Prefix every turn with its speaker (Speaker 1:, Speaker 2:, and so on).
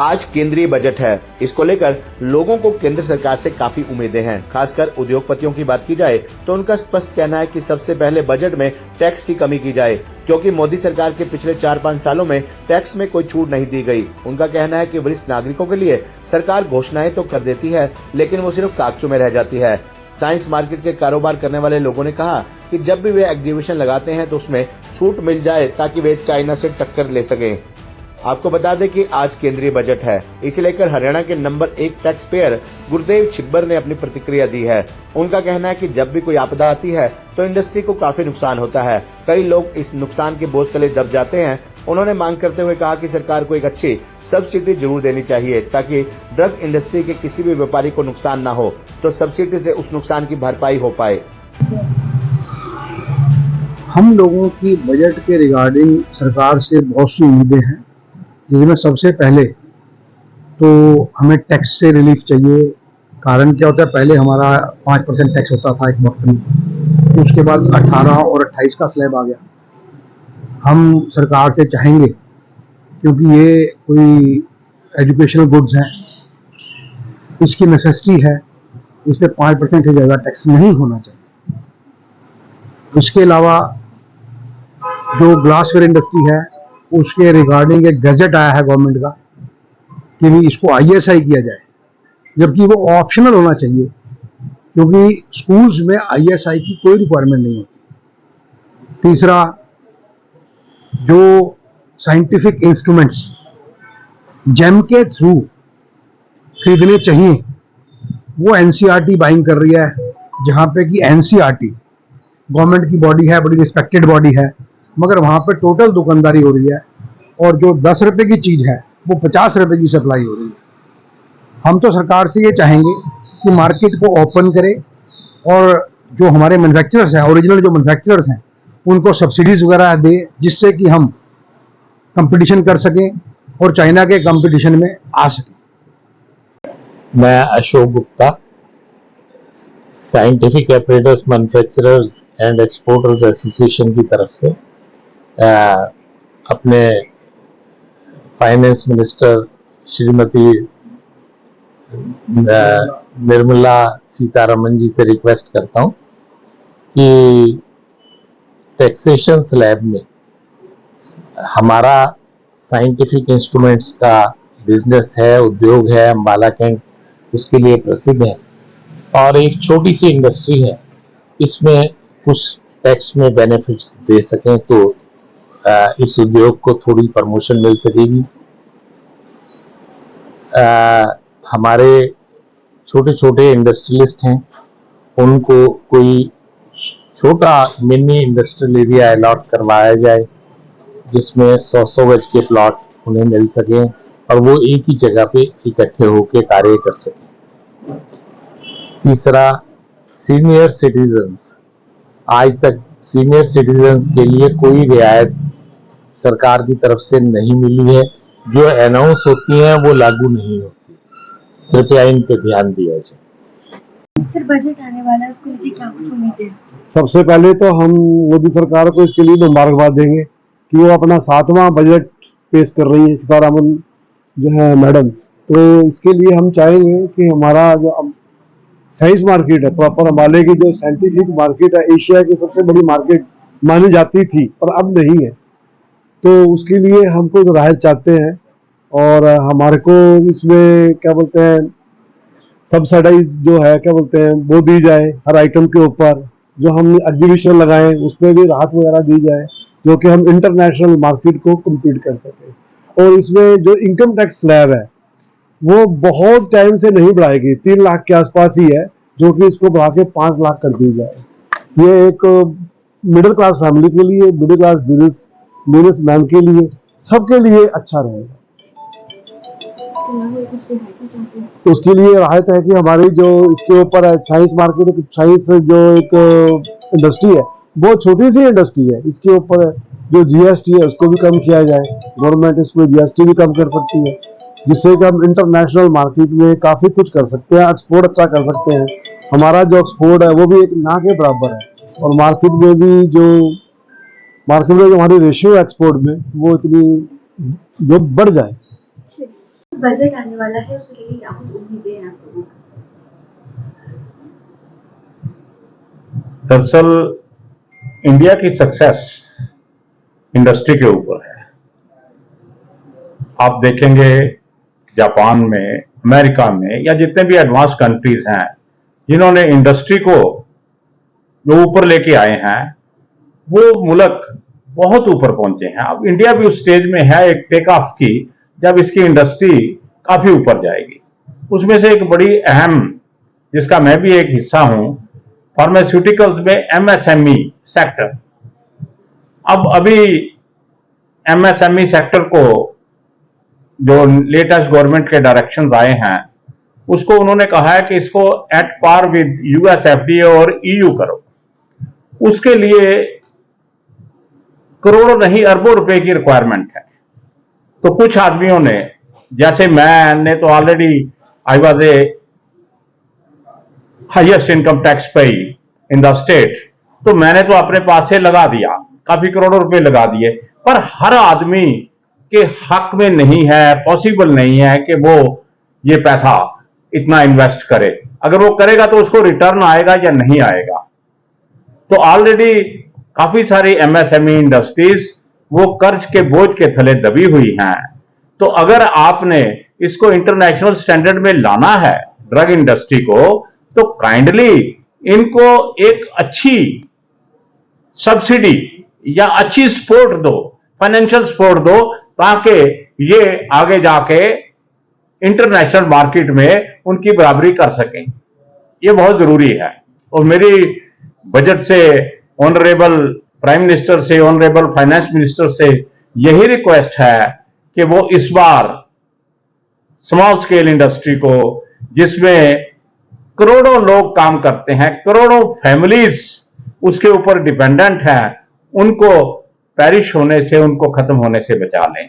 Speaker 1: आज केंद्रीय बजट है। इसको लेकर लोगों को केंद्र सरकार से काफी उम्मीदें हैं। खासकर उद्योगपतियों की बात की जाए तो उनका स्पष्ट कहना है कि सबसे पहले बजट में टैक्स की कमी की जाए, क्योंकि मोदी सरकार के पिछले 4-5 सालों में टैक्स में कोई छूट नहीं दी गई। उनका कहना है कि वरिष्ठ नागरिकों के लिए सरकार घोषणाएं तो कर देती है, लेकिन वो सिर्फ कागजों में रह जाती है। साइंस मार्केट के कारोबार करने वाले लोगों ने कहा कि जब भी वे एग्जीबिशन लगाते हैं तो उसमें छूट मिल जाए ताकि वे चाइना से टक्कर ले सकें। आपको बता दें कि आज केंद्रीय बजट है, इसे लेकर हरियाणा के नंबर 1 टैक्स पेयर गुरुदेव छिब्बर ने अपनी प्रतिक्रिया दी है। उनका कहना है कि जब भी कोई आपदा आती है तो इंडस्ट्री को काफी नुकसान होता है। कई लोग इस नुकसान के बोझ तले दब जाते हैं। उन्होंने मांग करते हुए कहा कि सरकार को एक अच्छी सब्सिडी जरूर देनी चाहिए ताकि ड्रग इंडस्ट्री के किसी भी व्यापारी को नुकसान न हो, तो सब्सिडी से उस नुकसान की भरपाई हो पाए।
Speaker 2: हम लोगों की बजट के रिगार्डिंग सरकार से बहुत सी उम्मीदें हैं, जिसमें सबसे पहले तो हमें टैक्स से रिलीफ चाहिए। कारण क्या होता है, पहले हमारा 5% टैक्स होता था एक वक्त में, उसके बाद 18 और 28 का स्लैब आ गया। हम सरकार से चाहेंगे, क्योंकि ये कोई एजुकेशनल गुड्स हैं, इसकी नेसेसिटी है, इस पर 5% से ज़्यादा टैक्स नहीं होना चाहिए। इसके अलावा जो ग्लासवेयर इंडस्ट्री है, उसके रिगार्डिंग एक गजट आया है गवर्नमेंट का कि भी इसको ISI किया जाए, जबकि वो ऑप्शनल होना चाहिए, क्योंकि स्कूल्स में ISI की कोई रिक्वायरमेंट नहीं होती। तीसरा, जो साइंटिफिक इंस्ट्रूमेंट्स जेम के थ्रू खरीदने चाहिए, वो NCERT बाइंग कर रही है, जहां पे कि NCERT गवर्नमेंट की बॉडी है, बड़ी रिस्पेक्टेड बॉडी है, मगर वहां पे टोटल दुकानदारी हो रही है और जो 10 रुपए की चीज है वो 50 रुपए की सप्लाई हो रही है। हम तो सरकार से ये चाहेंगे कि मार्केट को ओपन करे और जो हमारे मैन्युफैक्चरर्स हैं, ओरिजिनल जो मैन्युफैक्चरर्स हैं, उनको सब्सिडीज वगैरह दे, जिससे कि हम कंपटीशन कर सकें और चाइना के कंपटीशन में आ सकें।
Speaker 3: मैं Ashok Gupta, scientific apparatus manufacturers and exporters association की तरफ से अपने फाइनेंस मिनिस्टर श्रीमती निर्मला सीतारमन जी से रिक्वेस्ट करता हूं कि टैक्सेशन स्लैब में हमारा साइंटिफिक इंस्ट्रूमेंट्स का बिजनेस है, उद्योग है, अंबाला कैंट उसके लिए प्रसिद्ध है और एक छोटी सी इंडस्ट्री है, इसमें कुछ टैक्स में बेनिफिट्स दे सकें तो इस उद्योग को थोड़ी प्रमोशन मिल सकेगी। हमारे छोटे छोटे इंडस्ट्रियलिस्ट हैं, उनको कोई छोटा मिनी इंडस्ट्रियल एरिया अलॉट करवाया जाए, जिसमें 100 गज के प्लॉट उन्हें मिल सकें और वो एक ही जगह पे इकट्ठे होकर कार्य कर सकें। तीसरा, सीनियर सिटीजन्स, आज तक सीनियर सिटीजन्स के लिए कोई रियायत सरकार की तरफ से नहीं मिली है, जो अनाउंस होती है वो लागू नहीं होती। कृपया इन पे ध्यान दिया जाए।
Speaker 4: सर, बजट आने वाला है, उसको लेकर क्या कुछ उम्मीद है?
Speaker 2: सबसे पहले तो हम मोदी सरकार को इसके लिए मुबारकबाद देंगे कि वो अपना 7वां बजट पेश कर रही है, सीतारमन जो है मैडम। तो इसके लिए हम चाहेंगे कि हमारा जो साइंस मार्केट है, प्रॉपर अंबाले की जो साइंटिफिक मार्केट है, एशिया की सबसे बड़ी मार्केट मानी जाती थी पर अब नहीं है, तो उसके लिए हमको तो राहत चाहते हैं और हमारे को इसमें क्या बोलते हैं, सब्सिडाइज जो है क्या बोलते हैं वो दी जाए हर आइटम के ऊपर। जो हम एग्जीबिशन लगाएं उसमें भी राहत वगैरह दी जाए, जो कि हम इंटरनेशनल मार्केट को कम्पीट कर सकें। और इसमें जो इनकम टैक्स स्लैब है वो बहुत टाइम से नहीं बढ़ाएगी, 3 लाख के आसपास ही है, जो कि इसको बढ़ा के 5 लाख कर दी जाए। ये एक मिडिल क्लास फैमिली के लिए, मिडिल क्लास बिजनेसमैन के लिए, सबके लिए अच्छा रहेगा। तो उसके लिए राहत है कि हमारी जो इसके ऊपर है साइंस मार्केट, साइंस जो एक इंडस्ट्री है, बहुत छोटी सी इंडस्ट्री है, इसके ऊपर जो GST है उसको भी कम किया जाए। गवर्नमेंट इसमें GST भी कम कर सकती है, जिससे कि हम इंटरनेशनल मार्केट में काफी कुछ कर सकते हैं, एक्सपोर्ट अच्छा कर सकते हैं। हमारा जो एक्सपोर्ट है वो भी एक ना के बराबर है और मार्केट में जो हमारी रेशियो एक्सपोर्ट में वो इतनी जो बढ़ जाए।
Speaker 4: बजट आने वाला है, उसके लिए क्या कुछ उम्मीदें हैं आप लोगों को?
Speaker 5: दरअसल इंडिया की सक्सेस इंडस्ट्री के ऊपर है। आप देखेंगे जापान में, अमेरिका में या जितने भी एडवांस कंट्रीज हैं जिन्होंने इंडस्ट्री को जो ऊपर लेके आए हैं, वो मुल्क बहुत ऊपर पहुंचे हैं। अब इंडिया भी उस स्टेज में है एक टेक ऑफ की, जब इसकी इंडस्ट्री काफी ऊपर जाएगी। उसमें से एक बड़ी अहम, जिसका मैं भी एक हिस्सा हूं, फार्मास्यूटिकल्स में एमएसएमई सेक्टर। अब अभी एमएसएमई सेक्टर को जो लेटेस्ट गवर्नमेंट के डायरेक्शंस आए हैं, उसको उन्होंने कहा है कि इसको at par with US FDA और ईयू करो। उसके लिए करोड़ों नहीं अरबों रुपए की रिक्वायरमेंट है। तो कुछ आदमियों ने, जैसे मैंने तो already I was a highest income tax पे इन द स्टेट, तो मैंने तो अपने पास से लगा दिया, काफी करोड़ों रुपए लगा दिए। पर हर आदमी के हक में नहीं है, पॉसिबल नहीं है कि वो ये पैसा इतना इन्वेस्ट करे। अगर वो करेगा तो उसको रिटर्न आएगा या नहीं आएगा। तो ऑलरेडी काफी सारी एमएसएमई इंडस्ट्रीज वो कर्ज के बोझ के थले दबी हुई हैं। तो अगर आपने इसको इंटरनेशनल स्टैंडर्ड में लाना है ड्रग इंडस्ट्री को, तो काइंडली इनको एक अच्छी सब्सिडी या अच्छी सपोर्ट दो, फाइनेंशियल सपोर्ट दो, ताकि ये आगे जाके इंटरनेशनल मार्केट में उनकी बराबरी कर सकें। ये बहुत जरूरी है। और मेरी बजट से, ऑनरेबल प्राइम मिनिस्टर से, ऑनरेबल फाइनेंस मिनिस्टर से यही रिक्वेस्ट है कि वो इस बार स्मॉल स्केल इंडस्ट्री को, जिसमें करोड़ों लोग काम करते हैं, करोड़ों फैमिलीज उसके ऊपर डिपेंडेंट हैं, उनको पेरिश होने से, उनको खत्म होने से बचा लें।